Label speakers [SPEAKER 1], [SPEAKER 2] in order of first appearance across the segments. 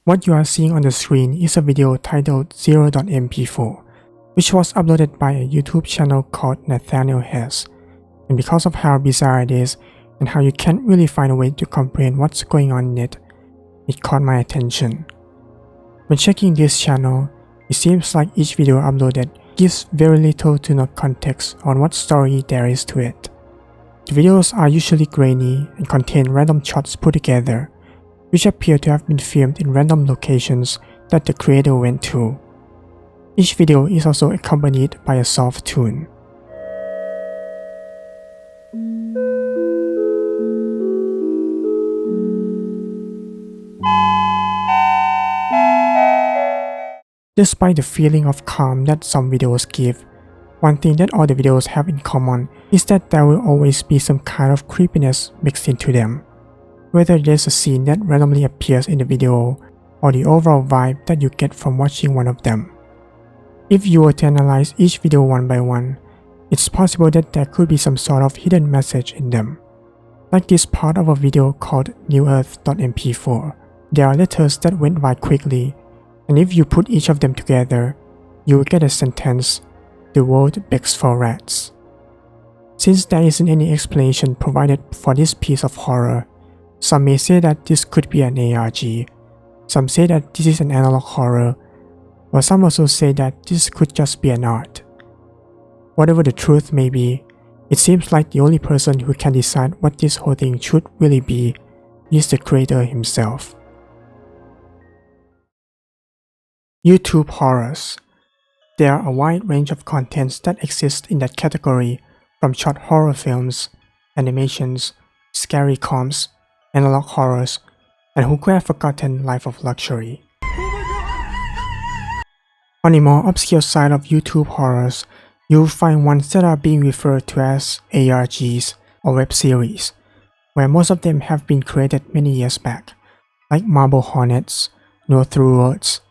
[SPEAKER 1] What you are seeing on the screen is a video titled 0.mp4, which was uploaded by a YouTube channel called Nathaniel Hess. And because of how bizarre it is and how you can't really find a way to comprehend what's going on in it caught my attention. When checking this channel, it seems like each video uploaded gives very little to no context on what story there is to it. The videos are usually grainy and contain random shots put together, which appear to have been filmed in random locations that the creator went to. Each video is also accompanied by a soft tune. Despite the feeling of calm that some videos give, one thing that all the videos have in common is that there will always be some kind of creepiness mixed into them. Whether there's a scene that randomly appears in the video or the overall vibe that you get from watching one of them. If you were to analyze each video one by one, it's possible that there could be some sort of hidden message in them. Like this part of a video called newearth.mp4, there are letters that went by quickly, and if you put each of them together, you will get a sentence, "The world begs for rats." Since there isn't any explanation provided for this piece of horror, some may say that this could be an ARG, some say that this is an analog horror, or some also say that this could just be an art. Whatever the truth may be, it seems like the only person who can decide what this whole thing should really be is the creator himself. YouTube horrors. There are a wide range of contents that exist in that category, from short horror films, animations, scary comps, analog horrors, and who could have forgotten Life of Luxury. On the more obscure side of YouTube horrors, you will find ones that are being referred to as ARGs or web series, where most of them have been created many years back, like Marble Hornets, No Through Roads,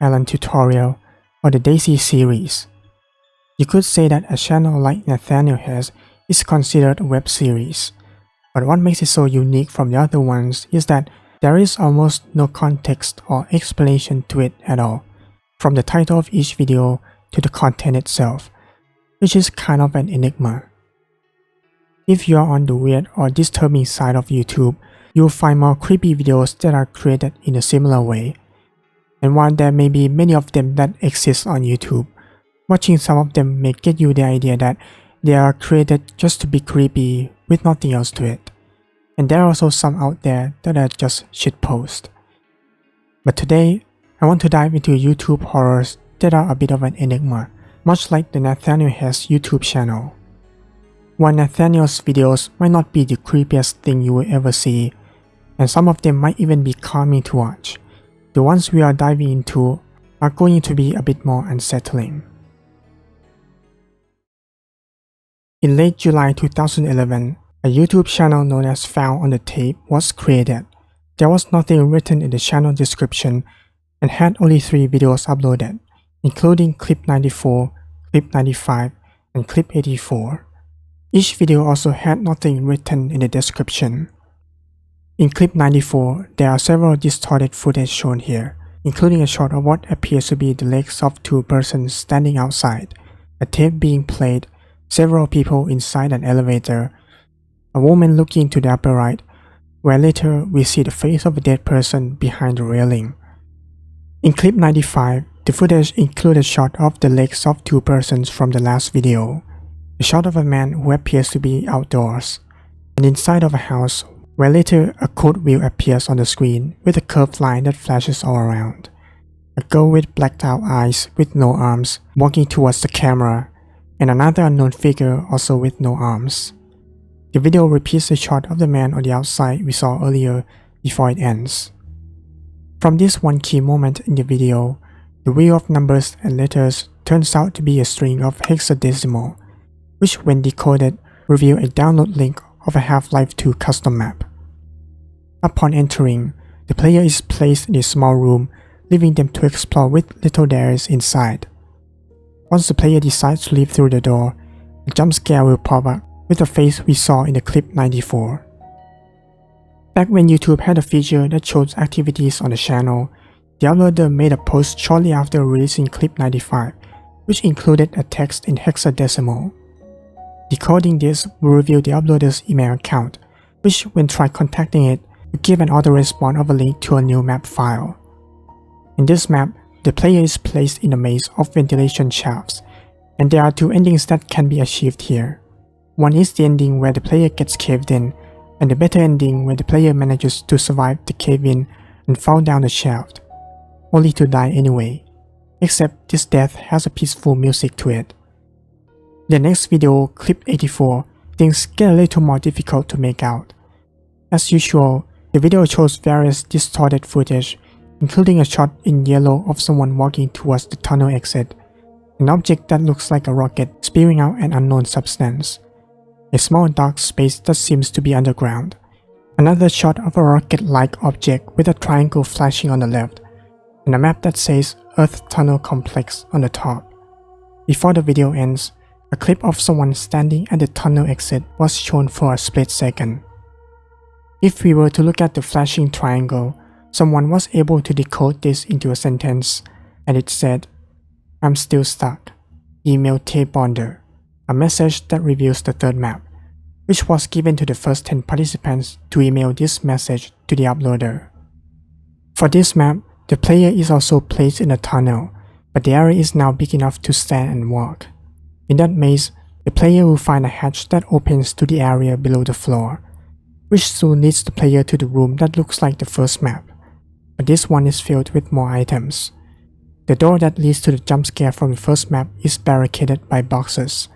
[SPEAKER 1] Alan Tutorial, or the Daisy series. You could say that a channel like Nathaniel Hes is considered a web series, but what makes it so unique from the other ones is that there is almost no context or explanation to it at all, from the title of each video to the content itself, which is kind of an enigma. If you are on the weird or disturbing side of YouTube, you will find more creepy videos that are created in a similar way. And while there may be many of them that exist on YouTube, watching some of them may get you the idea that they are created just to be creepy with nothing else to it. And there are also some out there that are just shitpost. But today, I want to dive into YouTube horrors that are a bit of an enigma, much like the Nathaniel Hess YouTube channel. While Nathaniel's videos might not be the creepiest thing you will ever see, and some of them might even be calming to watch, the ones we are diving into are going to be a bit more unsettling. In late July 2011, a YouTube channel known as Found on the Tape was created. There was nothing written in the channel description and had only 3 videos uploaded, including Clip 94, Clip 95, and Clip 84. Each video also had nothing written in the description. In Clip 94, there are several distorted footage shown here, including a shot of what appears to be the legs of 2 persons standing outside, a tape being played, several people inside an elevator, a woman looking to the upper right, where later we see the face of a dead person behind the railing. In Clip 95, the footage includes a shot of the legs of 2 persons from the last video, a shot of a man who appears to be outdoors, and inside of a house, where later a code wheel appears on the screen with a curved line that flashes all around. A girl with blacked out eyes with no arms walking towards the camera, and another unknown figure also with no arms. The video repeats the shot of the man on the outside we saw earlier before it ends. From this one key moment in the video, the wheel of numbers and letters turns out to be a string of hexadecimal, which when decoded reveal a download link of a Half-Life 2 custom map. Upon entering, the player is placed in a small room, leaving them to explore with little there is inside. Once the player decides to leave through the door, a jump scare will pop up with the face we saw in the Clip 94. Back when YouTube had a feature that shows activities on the channel, The uploader made a post shortly after releasing clip 95, which included a text in hexadecimal. Decoding this will reveal the uploader's email account, which when tried contacting it, will give an auto-response of a link to a new map file. In this map, the player is placed in a maze of ventilation shafts, and there are two endings that can be achieved here. One is the ending where the player gets caved in, and the better ending where the player manages to survive the cave-in and fall down the shaft, only to die anyway, except this death has a peaceful music to it. The next video, clip 84, things get a little more difficult to make out. As usual, the video shows various distorted footage, including a shot in yellow of someone walking towards the tunnel exit, an object that looks like a rocket spewing out an unknown substance, a small dark space that seems to be underground, another shot of a rocket-like object with a triangle flashing on the left, and a map that says Earth Tunnel Complex on the top. Before the video ends, a clip of someone standing at the tunnel exit was shown for a split second. If we were to look at the flashing triangle, someone was able to decode this into a sentence, and it said, "I'm still stuck. Email Tape ARG," a message that reveals the third map, which was given to the first 10 participants to email this message to the uploader. For this map, the player is also placed in a tunnel, but the area is now big enough to stand and walk. In that maze, the player will find a hatch that opens to the area below the floor, which soon leads the player to the room that looks like the first map, but this one is filled with more items. The door that leads to the jump scare from the first map is barricaded by boxes.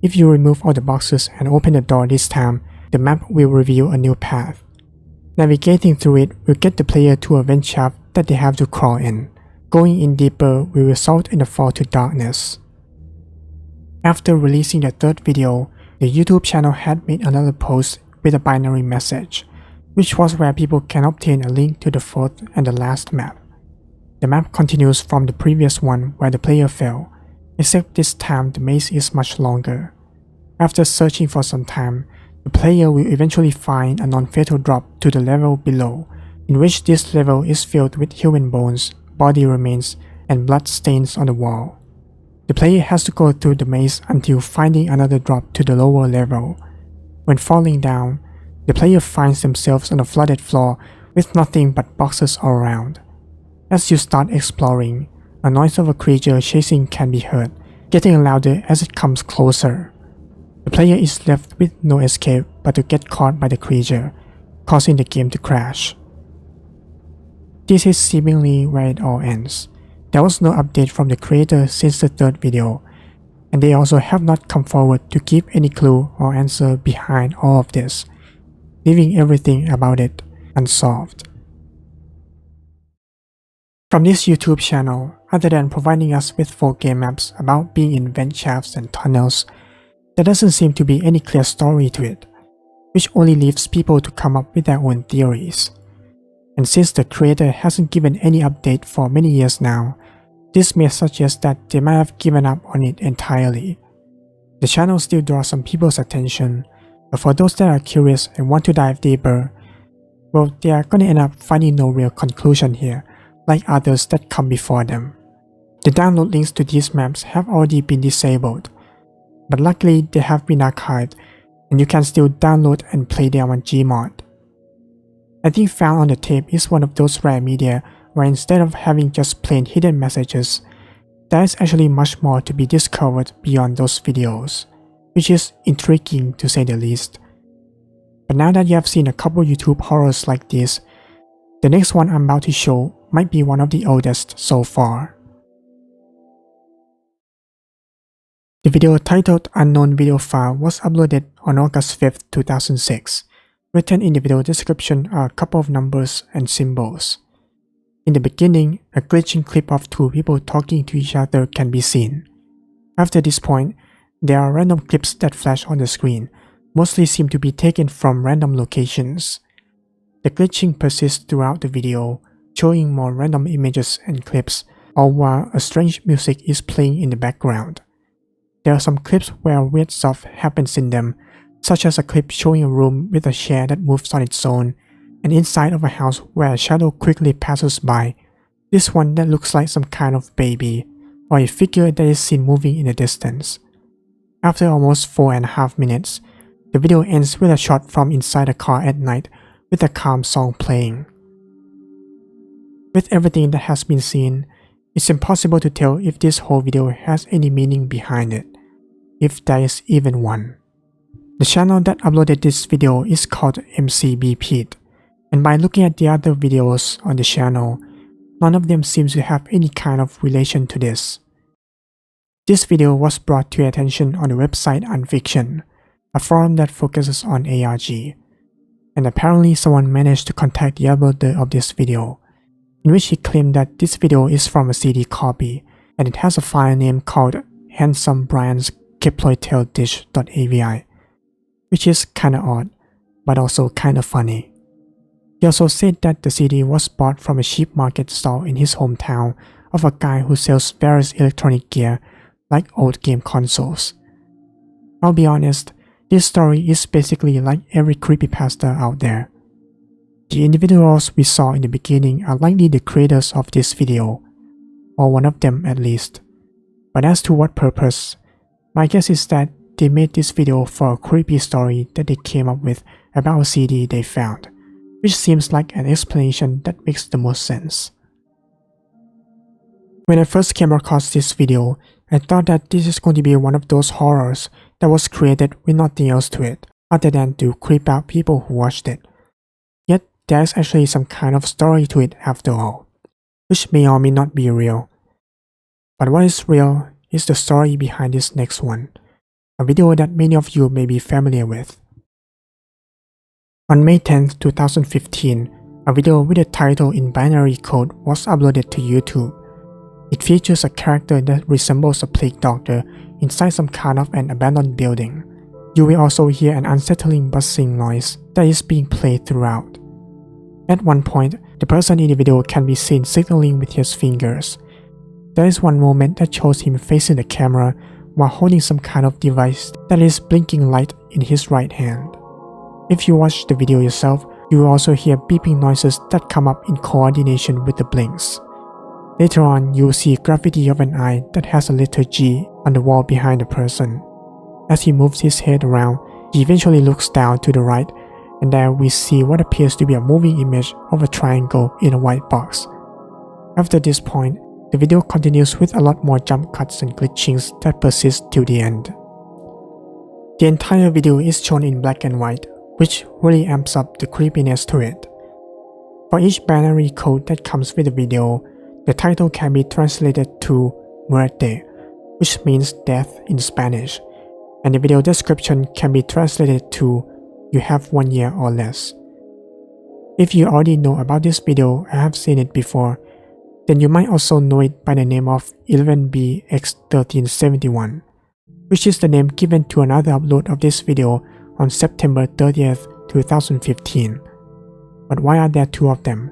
[SPEAKER 1] If you remove all the boxes and open the door this time, the map will reveal a new path. Navigating through it will get the player to a vent shaft that they have to crawl in. Going in deeper will result in a fall to darkness. After releasing the third video, the YouTube channel had made another post with a binary message, which was where people can obtain a link to the fourth and the last map. The map continues from the previous one where the player fell, except this time the maze is much longer. After searching for some time, the player will eventually find a non-fatal drop to the level below, in which this level is filled with human bones, body remains, and blood stains on the wall. The player has to go through the maze until finding another drop to the lower level. When falling down, the player finds themselves on a flooded floor with nothing but boxes all around. As you start exploring, a noise of a creature chasing can be heard, getting louder as it comes closer. The player is left with no escape but to get caught by the creature, causing the game to crash. This is seemingly where it all ends. There was no update from the creator since the third video, and they also have not come forward to give any clue or answer behind all of this, leaving everything about it unsolved. From this YouTube channel, other than providing us with full game maps about being in vent shafts and tunnels, there doesn't seem to be any clear story to it, which only leaves people to come up with their own theories. And since the creator hasn't given any update for many years now, this may suggest that they might have given up on it entirely. The channel still draws some people's attention, but for those that are curious and want to dive deeper, well, they are gonna end up finding no real conclusion here, like others that come before them. The download links to these maps have already been disabled, but luckily they have been archived, and you can still download and play them on Gmod. I think Found on the Tape is one of those rare media where instead of having just plain hidden messages, there is actually much more to be discovered beyond those videos, which is intriguing to say the least. But now that you have seen a couple YouTube horrors like this, the next one I'm about to show might be one of the oldest so far. The video titled Unknown Video File was uploaded on August 5th, 2006. Written in the video description are a couple of numbers and symbols. In the beginning, a glitching clip of two people talking to each other can be seen. After this point, there are random clips that flash on the screen, mostly seem to be taken from random locations. The glitching persists throughout the video, showing more random images and clips, all while a strange music is playing in the background. There are some clips where weird stuff happens in them, such as a clip showing a room with a chair that moves on its own, and inside of a house where a shadow quickly passes by, This one that looks like some kind of baby, or a figure that is seen moving in the distance. After almost 4.5 minutes, the video ends with a shot from inside a car at night with a calm song playing. With everything that has been seen, it's impossible to tell if this whole video has any meaning behind it, if there is even one. The channel that uploaded this video is called MCBP, and by looking at the other videos on the channel, none of them seems to have any kind of relation to this. This video was brought to attention on the website Unraveling, a forum that focuses on ARG, and apparently someone managed to contact the uploader of this video, in which he claimed that this video is from a CD copy and it has a file name called Handsome Brian's Kiploitel Dish.avi, which is kinda odd, but also kinda funny. He also said that the CD was bought from a cheap market stall in his hometown of a guy who sells various electronic gear like old game consoles. I'll be honest, this story is basically like every creepypasta out there. The individuals we saw in the beginning are likely the creators of this video, or one of them at least. But as to what purpose, my guess is that they made this video for a creepy story that they came up with about a CD they found, which seems like an explanation that makes the most sense. When I first came across this video, I thought that this is going to be one of those horrors that was created with nothing else to it, other than to creep out people who watched it. Yet there is actually some kind of story to it after all, which may or may not be real. But what is real is the story behind this next one, a video that many of you may be familiar with. On May 10, 2015, a video with a title in binary code was uploaded to YouTube. It features a character that resembles a plague doctor inside some kind of an abandoned building. You will also hear an unsettling buzzing noise that is being played throughout. At one point, the person in the video can be seen signaling with his fingers. There is one moment that shows him facing the camera while holding some kind of device that is blinking light in his right hand. If you watch the video yourself, you will also hear beeping noises that come up in coordination with the blinks. Later on, you will see graffiti of an eye that has a letter G on the wall behind the person. As he moves his head around, he eventually looks down to the right, and there we see what appears to be a moving image of a triangle in a white box. After this point, the video continues with a lot more jump cuts and glitchings that persist till the end. The entire video is shown in black and white, which really amps up the creepiness to it. For each binary code that comes with the video, the title can be translated to Muerte, which means death in Spanish, and the video description can be translated to You have 1 year or less. If you already know about this video or have seen it before, then you might also know it by the name of 11BX1371, which is the name given to another upload of this video on September 30th, 2015. But why are there two of them?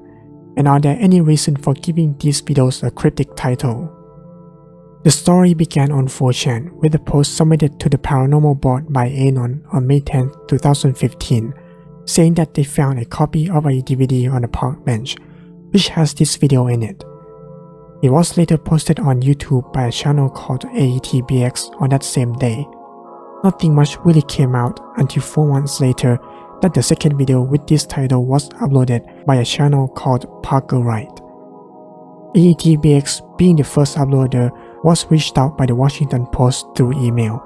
[SPEAKER 1] And are there any reason for giving these videos a cryptic title? The story began on 4chan with a post submitted to the paranormal board by Anon on May 10, 2015, saying that they found a copy of a DVD on a park bench, which has this video in it. It was later posted on YouTube by a channel called AETBX on that same day. Nothing much really came out until 4 months later that the second video with this title was uploaded by a channel called Parker Wright. AETBX, being the first uploader, was reached out by the Washington Post through email,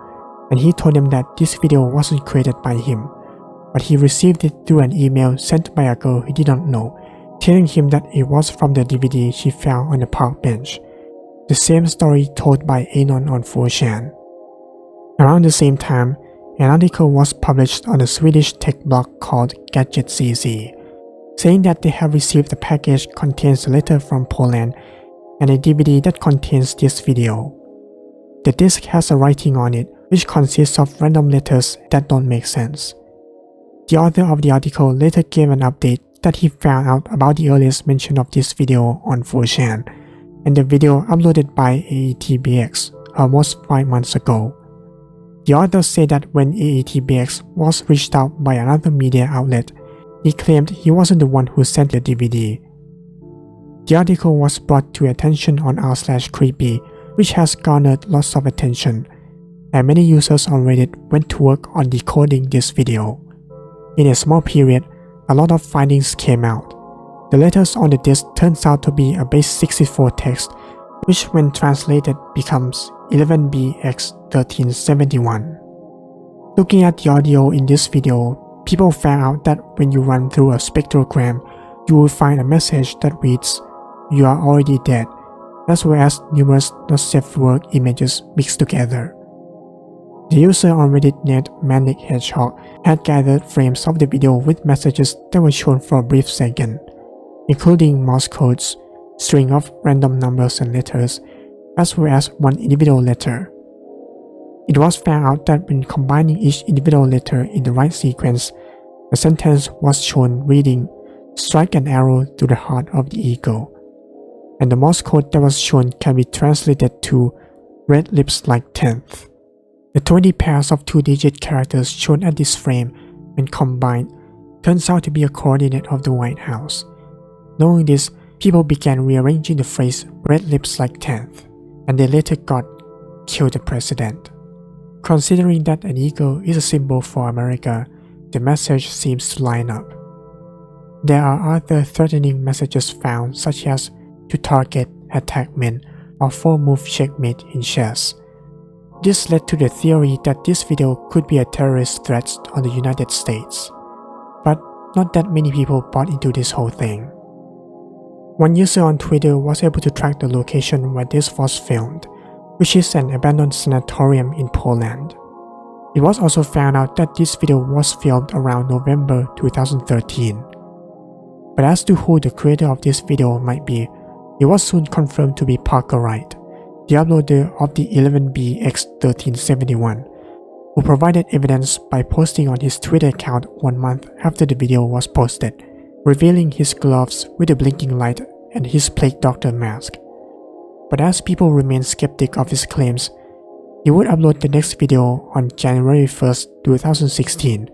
[SPEAKER 1] and he told them that this video wasn't created by him, but he received it through an email sent by a girl he didn't know, telling him that it was from the DVD she found on the park bench. The same story told by Anon on 4chan. Around the same time, an article was published on a Swedish tech blog called GadgetCC, saying that they have received a package contains a letter from Poland and a DVD that contains this video. The disc has a writing on it which consists of random letters that don't make sense. The author of the article later gave an update that he found out about the earliest mention of this video on 4chan, and the video uploaded by AETBX almost 5 months ago. The author said that when AETBX was reached out by another media outlet, he claimed he wasn't the one who sent the DVD. The article was brought to attention on r/creepy, which has garnered lots of attention, and many users on Reddit went to work on decoding this video. In a small period, a lot of findings came out. The letters on the disc turns out to be a base 64 text, which when translated becomes 11BX1371. Looking at the audio in this video, people found out that when you run through a spectrogram, you will find a message that reads, "You are already dead," as well as numerous not safe for work images mixed together. The user on Reddit named Manic Hedgehog had gathered frames of the video with messages that were shown for a brief second, including Morse codes, string of random numbers and letters, as well as one individual letter. It was found out that when combining each individual letter in the right sequence, the sentence was shown reading, "Strike an arrow to the heart of the ego," and the Morse code that was shown can be translated to "red lips like 10th." The 20 pairs of 2-digit characters shown at this frame, when combined, turns out to be a coordinate of the White House. Knowing this, people began rearranging the phrase "red lips like 10th," and they later got "kill the president." Considering that an eagle is a symbol for America, the message seems to line up. There are other threatening messages found, such as "to target, attack men," or "4-move checkmate in chess." This led to the theory that this video could be a terrorist threat on the United States. But not that many people bought into this whole thing. One user on Twitter was able to track the location where this was filmed, which is an abandoned sanatorium in Poland. It was also found out that this video was filmed around November 2013. But as to who the creator of this video might be, it was soon confirmed to be Parker Wright, the uploader of the 11BX1371, who provided evidence by posting on his Twitter account 1 month after the video was posted, revealing his gloves with a blinking light and his plague doctor mask. But as people remain skeptic of his claims, he would upload the next video on January 1st, 2016,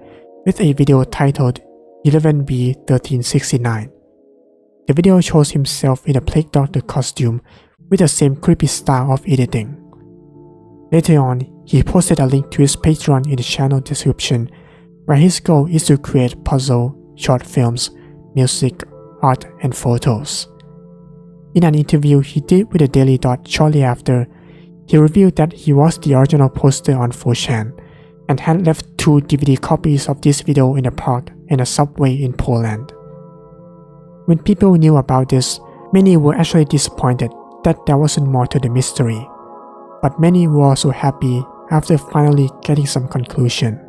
[SPEAKER 1] with a video titled 11B1369. The video shows himself in a plague doctor costume with the same creepy style of editing. Later on, he posted a link to his Patreon in the channel description, where his goal is to create puzzle, short films, music, art, and photos. In an interview he did with the Daily Dot shortly after, he revealed that he was the original poster on 4chan and had left 2 DVD copies of this video in a park and a subway in Poland. When people knew about this, many were actually disappointed that there wasn't more to the mystery, but many were also happy after finally getting some conclusion.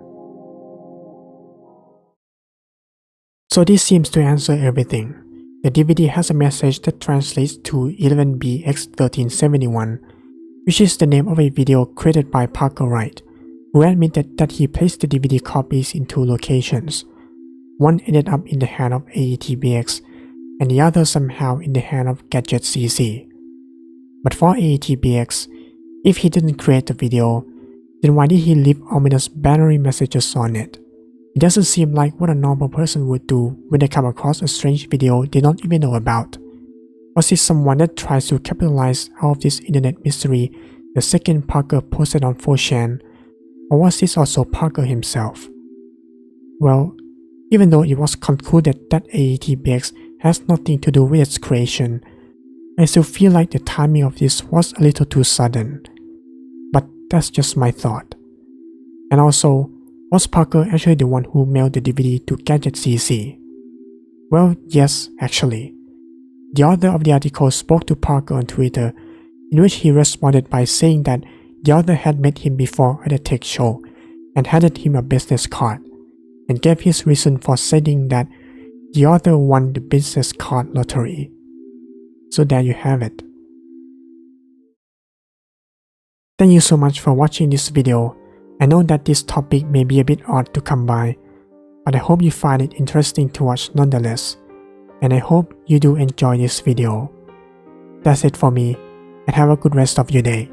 [SPEAKER 1] So this seems to answer everything. The DVD has a message that translates to 11BX1371, which is the name of a video created by Parker Wright, who admitted that he placed the DVD copies in 2 locations. One ended up in the hand of AETBX, and the other somehow in the hand of Gadget CC. But for AETBX, if he didn't create the video, then why did he leave ominous binary messages on it? It doesn't seem like what a normal person would do when they come across a strange video they don't even know about. Was it someone that tries to capitalize out of this internet mystery the second Parker posted on 4chan, or was this also Parker himself? Well, even though it was concluded that AETBX has nothing to do with its creation, I still feel like the timing of this was a little too sudden. But that's just my thought. And also, was Parker actually the one who mailed the DVD to Gadget CC? Well, yes, actually. The author of the article spoke to Parker on Twitter, in which he responded by saying that the author had met him before at a tech show and handed him a business card, and gave his reason for saying that the author won the business card lottery. So there you have it. Thank you so much for watching this video. I know that this topic may be a bit odd to come by, but I hope you find it interesting to watch nonetheless, and I hope you do enjoy this video. That's it for me, and have a good rest of your day.